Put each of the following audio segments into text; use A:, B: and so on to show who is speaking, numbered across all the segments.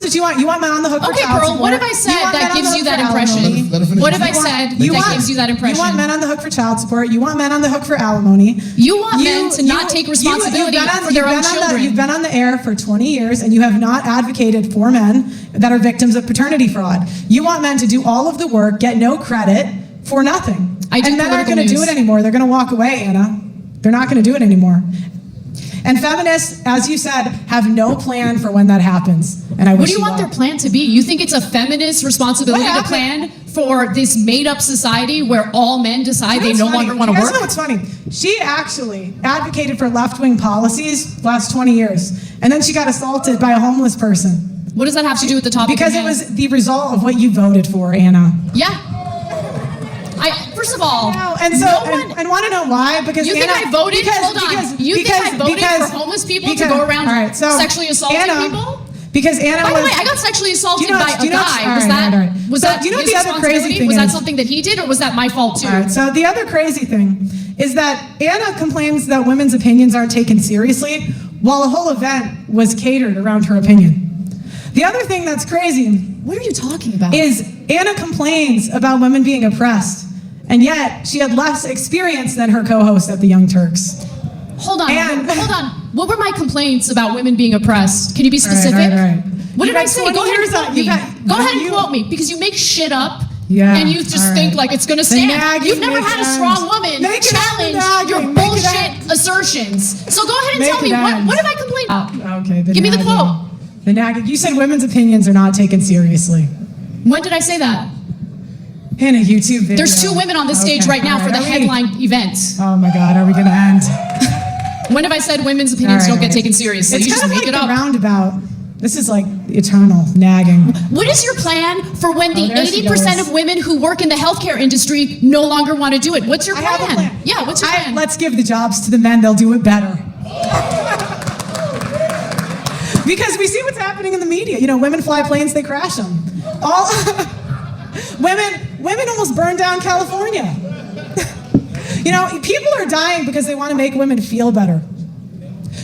A: what you want. You want men on the hook for child support.
B: Okay, girl, what have I said that gives you that impression? What have I said that gives you that impression?
A: You want men on the hook for child support. You want men on the hook for alimony.
B: You want men to not take responsibility for their own children.
A: You've been on the air for 20 years, and you have not advocated for men that are victims of paternity fraud. You want men to do all of the work, get no credit for nothing. And men aren't going to do it anymore. They're going to walk away, Anna. They're not going to do it anymore. And feminists, as you said, have no plan for when that happens. And I wish
B: what do you want their plan to be? You think it's a feminist responsibility to plan for this made-up society where all men decide they no longer want to work?
A: You know what's funny? She actually advocated for left-wing policies last 20 years, and then she got assaulted by a homeless person.
B: What does that have to do with the topic?
A: Because it was the result of what you voted for, Anna.
B: Yeah. First of all,
A: and want to know why? Because
B: you think I voted? Hold on. You think I voted for homeless people to go around sexually assaulting people?
A: Because Anna.
B: By the way, I got sexually assaulted by a guy. Was that
A: you know the other crazy thing?
B: Was that something that he did, or was that my fault too?
A: All right, so the other crazy thing is that Anna complains that women's opinions aren't taken seriously, while a whole event was catered around her opinion. The other thing that's crazy.
B: What are you talking about?
A: Is Anna complains about women being oppressed. And yet, she had less experience than her co-host at the Young Turks.
B: Hold on. What were my complaints about women being oppressed? Can you be specific?
A: All right.
B: What did I say? Go ahead and quote me. Go ahead and quote me, because you make shit up.
A: Yeah,
B: and you just think like it's gonna stand. You've never had a strong woman challenge your bullshit assertions. So go ahead and tell me, what have I complained about?
A: Okay.
B: Give me the quote.
A: The nagging. You said women's opinions are not taken seriously.
B: When did I say that?
A: In a YouTube video.
B: There's 2 women on this stage right now for the headline event.
A: Oh my God, are we gonna end?
B: When have I said women's opinions don't get taken seriously?
A: It's
B: you
A: kind
B: just
A: of
B: make
A: like
B: it up.
A: the roundabout. This is like eternal nagging.
B: What is your plan for when the 80% of women who work in the healthcare industry no longer want to do it? What's your plan?
A: I have a plan.
B: Yeah, what's your plan?
A: Let's give the jobs to the men, they'll do it better. Because we see what's happening in the media. You know, women fly planes, they crash them. Women almost burned down California. You know, people are dying because they want to make women feel better.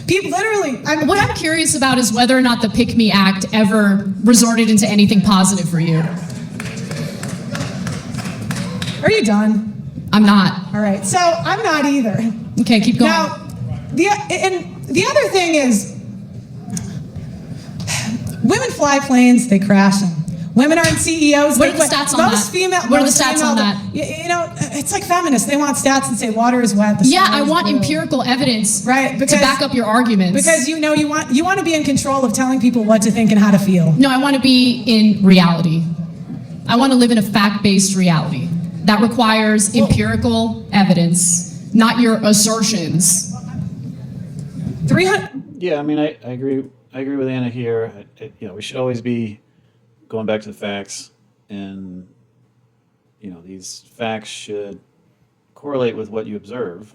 A: People, literally.
B: What I'm curious about is whether or not the Pick Me Act ever resorted into anything positive for you.
A: Are you done?
B: I'm not.
A: All right, so I'm not either.
B: Okay, keep going.
A: Now, the other thing is, women fly planes, they crash them. Women aren't CEOs.
B: What are the stats on that? What are the stats on that?
A: You know, it's like feminists. They want stats and say water is wet.
B: Yeah, I want empirical evidence to back up your arguments.
A: Because you know you want to be in control of telling people what to think and how to feel.
B: No, I want to be in reality. I want to live in a fact-based reality that requires empirical evidence, not your assertions.
A: 300.
C: Yeah, I mean, I agree. I agree with Anna here. You know, we should always be going back to the facts, and you know, these facts should correlate with what you observe.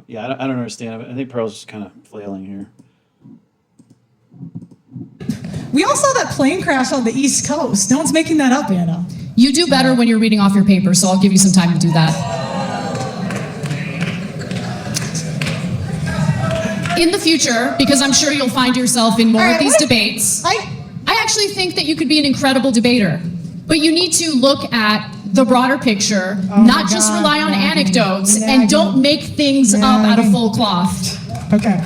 C: Yeah, I don't understand. I think Pearl's just kind of flailing here.
A: We all saw that plane crash on the East Coast. No one's making that up, Anna.
B: You do better when you're reading off your paper, so I'll give you some time to do that. In the future, because I'm sure you'll find yourself in more of these debates, I actually think that you could be an incredible debater, but you need to look at the broader picture, not just rely on anecdotes, and don't make things up out of full cloth.
A: Okay.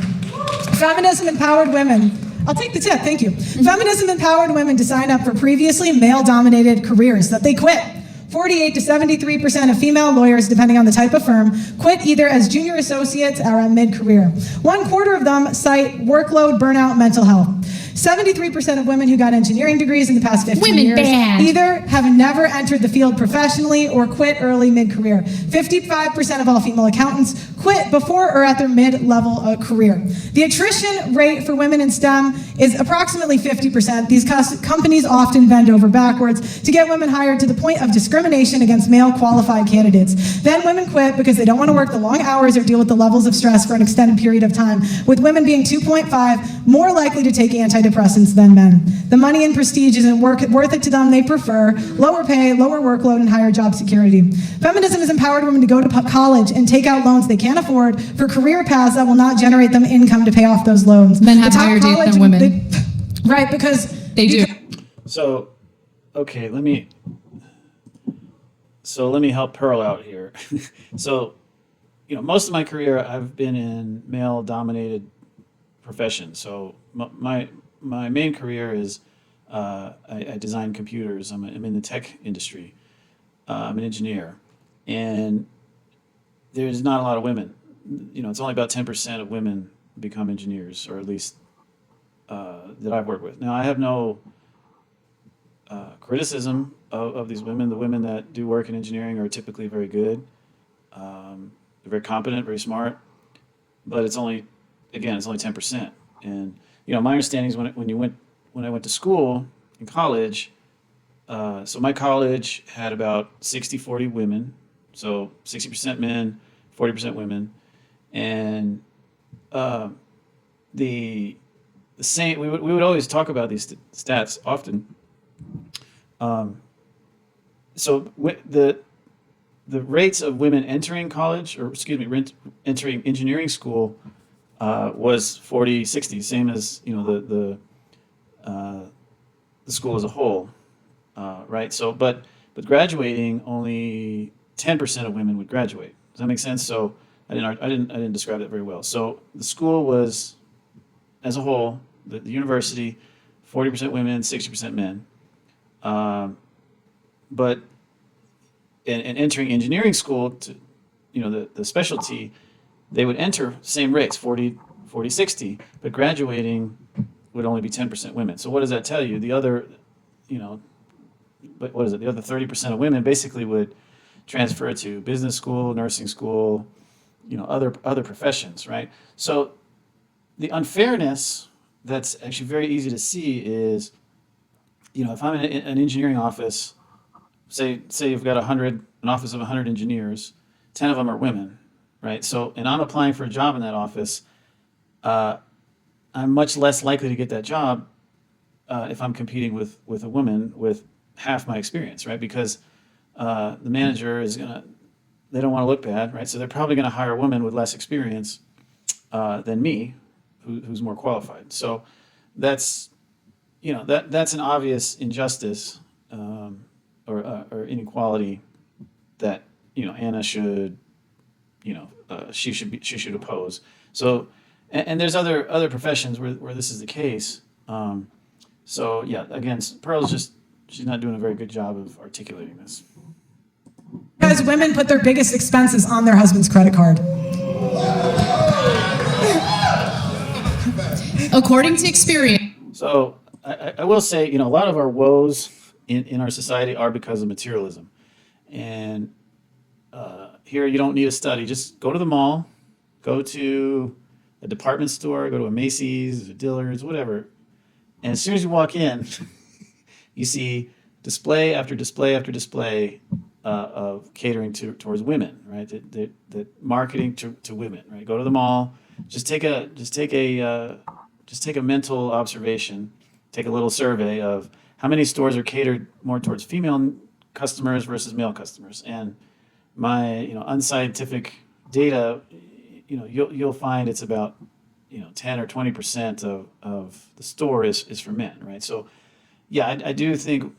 A: Feminism empowered women. I'll take the tip, thank you. Feminism empowered women to sign up for previously male-dominated careers that they quit. 48 to 73% of female lawyers, depending on the type of firm, quit either as junior associates or at mid-career. 1/4 of them cite workload, burnout, mental health. 73% of women who got engineering degrees in the past 15 years either have never entered the field professionally or quit early mid-career. 55% of all female accountants quit before or at their mid-level career. The attrition rate for women in STEM is approximately 50%. These companies often bend over backwards to get women hired to the point of discrimination against male qualified candidates. Then women quit because they don't want to work the long hours or deal with the levels of stress for an extended period of time, with women being 2.5 more likely to take antidepressants than men. The money and prestige isn't worth it to them. They prefer lower pay, lower workload, and higher job security. Feminism has empowered women to go to college and take out loans they can't afford for career paths that will not generate them income to pay off those loans.
B: Men have higher debt than women.
A: Right, because
B: they do.
C: So, okay, let me help Pearl out here. So, most of my career I've been in male-dominated professions. So my main career is I design computers. I'm in the tech industry. I'm an engineer, and there's not a lot of women. It's only about 10% of women become engineers, or at least that I've worked with. Now, I have no criticism of these women. The women that do work in engineering are typically very good. They're very competent, very smart, but it's only 10%. And my understanding is when I went to school in college, so my college had about 60-40 women, so 60% men, 40% women, and the same. We would always talk about these stats often. So the rates of women entering college, or entering engineering school, was 40-60, same as the school as a whole, right? So, but graduating, only 10% of women would graduate. Does that make sense? So I didn't describe that very well. So the school was, as a whole, the university, 40% women, 60% men, but in entering engineering school, to the specialty, they would enter same rates, 40-60, but graduating would only be 10% women. So what does that tell you? The other, but what is it? The other 30% of women basically would transfer to business school, nursing school, other professions, right? So the unfairness that's actually very easy to see is, if I'm in an engineering office, say you've got an office of 100 engineers, 10 of them are women, right? So, and I'm applying for a job in that office, I'm much less likely to get that job if I'm competing with a woman with half my experience, right? Because the manager they don't want to look bad, right? So they're probably going to hire a woman with less experience than me, who's more qualified. So that's an obvious injustice or inequality that Anna should she should oppose. So and there's other professions where this is the case. So yeah, again, Pearl's she's not doing a very good job of articulating this.
A: Because women put their biggest expenses on their husband's credit card.
B: According to experience.
C: So I will say, a lot of our woes in our society are because of materialism. And here you don't need a study. Just go to the mall, go to a department store, go to a Macy's, a Dillard's, whatever. And as soon as you walk in, you see display after display after display of catering towards women, right? That marketing to women, right? Go to the mall, just take a mental observation, take a little survey of how many stores are catered more towards female customers versus male customers. And my unscientific data, you'll find it's about 10 or 20% of the store is for men, right? So yeah, I do think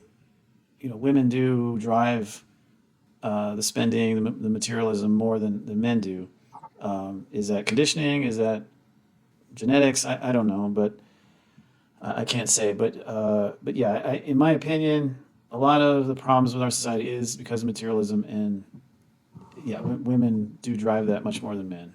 C: women do drive the spending, the materialism more than men do. Is that conditioning? Is that genetics? I don't know, but I can't say. But yeah, in my opinion, a lot of the problems with our society is because of materialism, and yeah, women do drive that much more than men.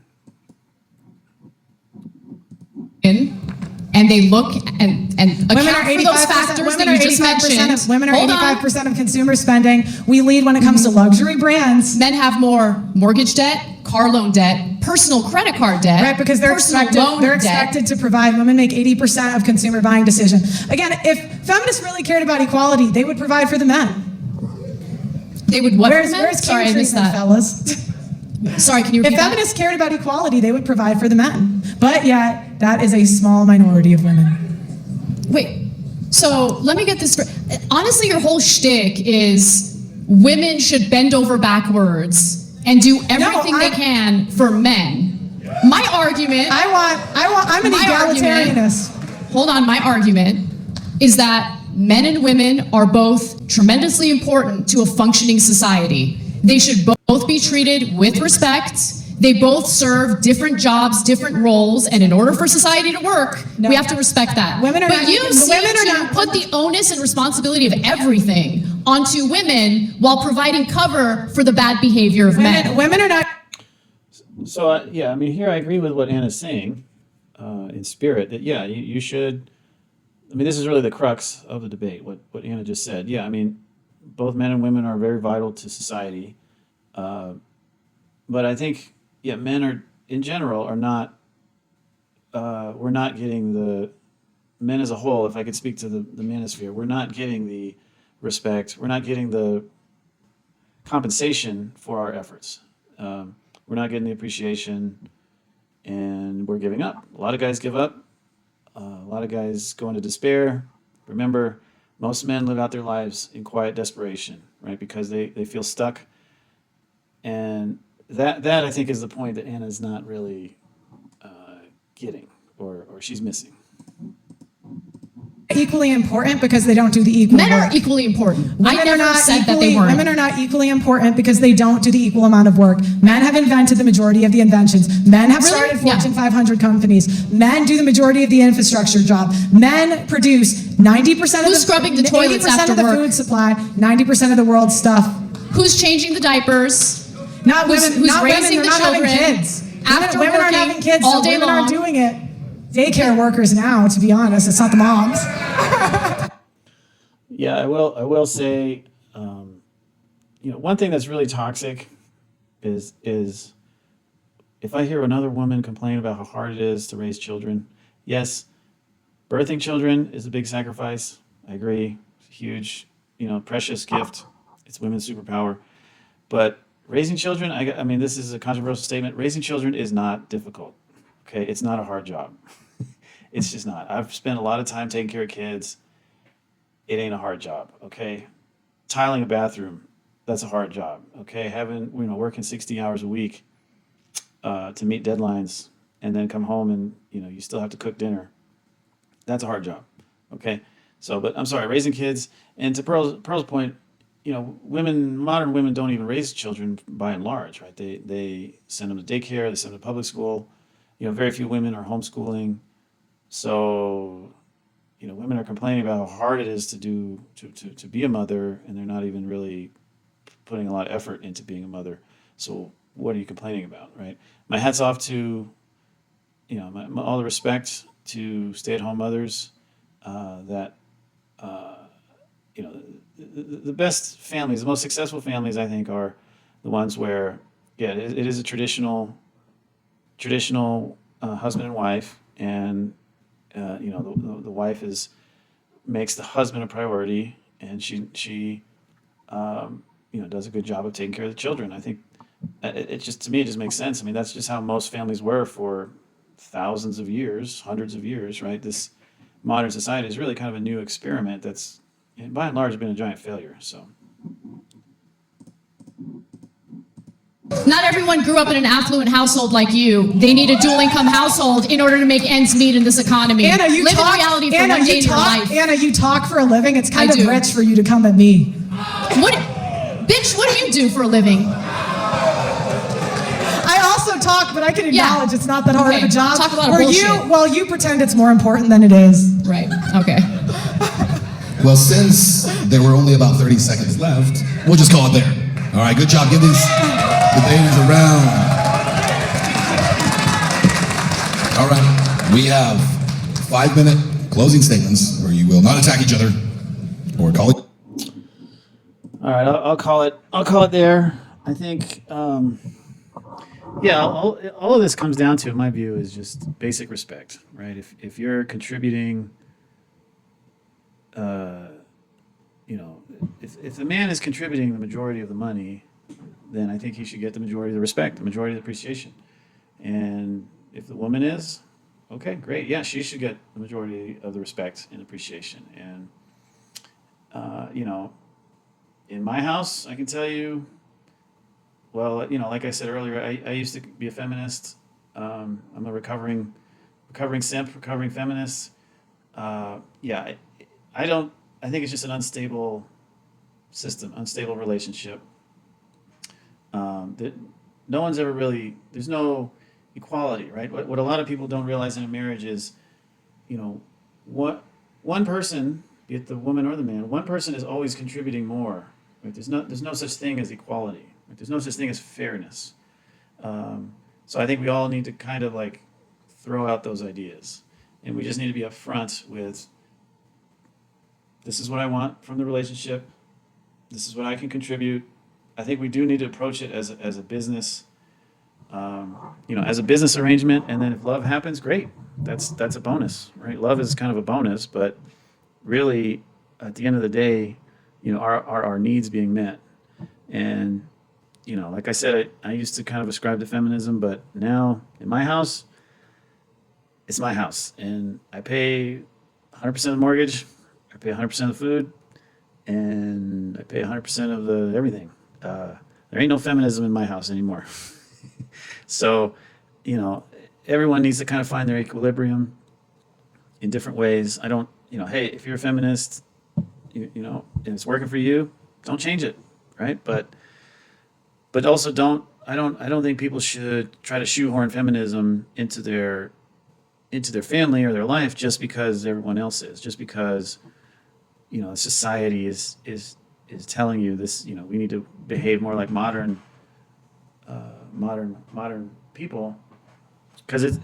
B: And they look and
A: Women
B: account for those factors that you just mentioned.
A: Women are 85% of consumer spending. We lead when it comes to luxury brands.
B: Men have more mortgage debt, car loan debt, personal credit card debt.
A: Right, because they're expected to provide. Women make 80% of consumer buying decision. Again, if feminists really cared about equality, they would provide for the men.
B: They would what?
A: Where's
B: Sorry, I missed that.
A: Fellas?
B: Sorry, can you repeat
A: If feminists cared about equality, they would provide for the men. But yet, that is a small minority of women.
B: Wait, so let me get this straight. Honestly, your whole shtick is women should bend over backwards and do everything they can for men. My argument...
A: I'm an egalitarianist.
B: Hold on, my argument is that men and women are both tremendously important to a functioning society. They should both be treated with respect. They both serve different jobs, different roles, and in order for society to work, we have to respect that.
A: Women are
B: but
A: not,
B: you seem
A: women are
B: to
A: not,
B: put the onus and responsibility of everything onto women while providing cover for the bad behavior of men.
A: Women are not.
C: So, yeah, I mean, here I agree with what Anna's saying in spirit, that, yeah, you should, I mean, this is really the crux of the debate, what Anna just said. Yeah, I mean, both men and women are very vital to society. But I think, yeah, men are, in general, are not, we're not getting the, men as a whole, if I could speak to the manosphere, we're not getting the respect, we're not getting the compensation for our efforts. We're not getting the appreciation, and we're giving up. A lot of guys give up. A lot of guys go into despair. Remember, most men live out their lives in quiet desperation, right? Because they feel stuck. And that I think is the point that Anna's not really getting, or she's missing.
A: Equally important because they don't do the equal
B: Men
A: work.
B: are equally important.
A: Women
B: I never said that they weren't.
A: Women are not equally important because they don't do the equal amount of work. Men have invented the majority of the inventions. Men have started Fortune 500 companies. Men do the majority of the infrastructure job. Men produce 90%
B: Who's scrubbing the toilets
A: 80%
B: after
A: of the
B: work?
A: food supply, 90% of the world's stuff.
B: Who's changing the diapers?
A: Not
B: Who's-
A: women.
B: who's
A: not
B: raising
A: women.
B: the
A: They're not
B: children
A: having kids.
B: after
A: Women aren't
B: working
A: having kids.
B: all
A: So
B: day
A: women
B: long?
A: aren't doing it. Daycare workers now, to be honest. It's not the moms.
C: Yeah, I will say, one thing that's really toxic is if I hear another woman complain about how hard it is to raise children. Yes, birthing children is a big sacrifice. I agree. It's a huge, precious gift. It's women's superpower. But raising children, I mean, this is a controversial statement. Raising children is not difficult. Okay, it's not a hard job. It's just not. I've spent a lot of time taking care of kids. It ain't a hard job, okay? Tiling a bathroom, that's a hard job, okay? Working 60 hours a week to meet deadlines and then come home and, you still have to cook dinner. That's a hard job, okay? So, but I'm sorry, raising kids, and to Pearl's point, modern women don't even raise children by and large, right? They send them to daycare, they send them to public school. Very few women are homeschooling. So, women are complaining about how hard it is to be a mother, and they're not even really putting a lot of effort into being a mother. So what are you complaining about, right? My hat's off to, all the respect to stay-at-home mothers. The best families, the most successful families, I think, are the ones where, it is a traditional husband and wife, and the wife makes the husband a priority, and she does a good job of taking care of the children. I think it just makes sense. I mean, that's just how most families were for thousands of years, hundreds of years, right? This modern society is really kind of a new experiment that's, by and large, been a giant failure. So.
B: Not everyone grew up in an affluent household like you. They need a dual-income household in order to make ends meet in this economy.
A: Anna, you
B: Live
A: talk,
B: in reality for
A: Anna,
B: one day
A: you
B: in your
A: talk,
B: life.
A: Anna, you talk for a living. It's kind
B: I
A: of
B: do.
A: rich for you to come at me.
B: Bitch, what do you do for a living?
A: I also talk, but I can acknowledge it's not that hard of a job.
B: Talk about bullshit.
A: You pretend it's more important than it is.
B: Right, okay.
D: Well, since there were only about 30 seconds left, we'll just call it there. All right, good job. Give these debaters a round. All right, we have 5-minute closing statements where you will not attack each other or call it.
C: All right, I'll call it there. I think, all of this comes down to, in my view, is just basic respect, right? If you're contributing, if the man is contributing the majority of the money, then I think he should get the majority of the respect, the majority of the appreciation. And if the woman is, okay, great, yeah, she should get the majority of the respect and appreciation. And, in my house, I can tell you, well, like I said earlier, I used to be a feminist. I'm a recovering simp, recovering feminist. I I think it's just an unstable system, unstable relationship. That no one's ever really, there's no equality, right? What a lot of people don't realize in a marriage is, what one person, be it the woman or the man, one person is always contributing more. Right? There's no such thing as equality. Right? There's no such thing as fairness. So I think we all need to kind of like throw out those ideas, and we just need to be upfront with, this is what I want from the relationship. This is what I can contribute. I think we do need to approach it as a business, as a business arrangement. And then if love happens, great. That's a bonus, right? Love is kind of a bonus, but really, at the end of the day, are our needs being met? And like I said, I used to kind of ascribe to feminism, but now in my house, it's my house, and I pay 100% of the mortgage, I pay 100% of the food, and I pay 100% of the everything. There ain't no feminism in my house anymore. So, everyone needs to kind of find their equilibrium in different ways. I don't, hey, if you're a feminist, and it's working for you, don't change it, right? But also I don't think people should try to shoehorn feminism into their family or their life just because everyone else is, just because society is telling you this, we need to behave more like modern people, because it's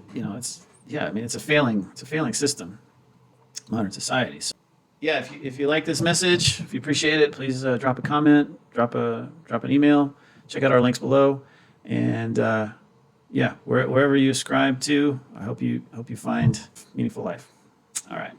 C: a failing system, modern society. So, yeah, if you like this message, if you appreciate it, please drop a comment, drop an email, check out our links below, and wherever you ascribe to, I hope you find meaningful life. All right.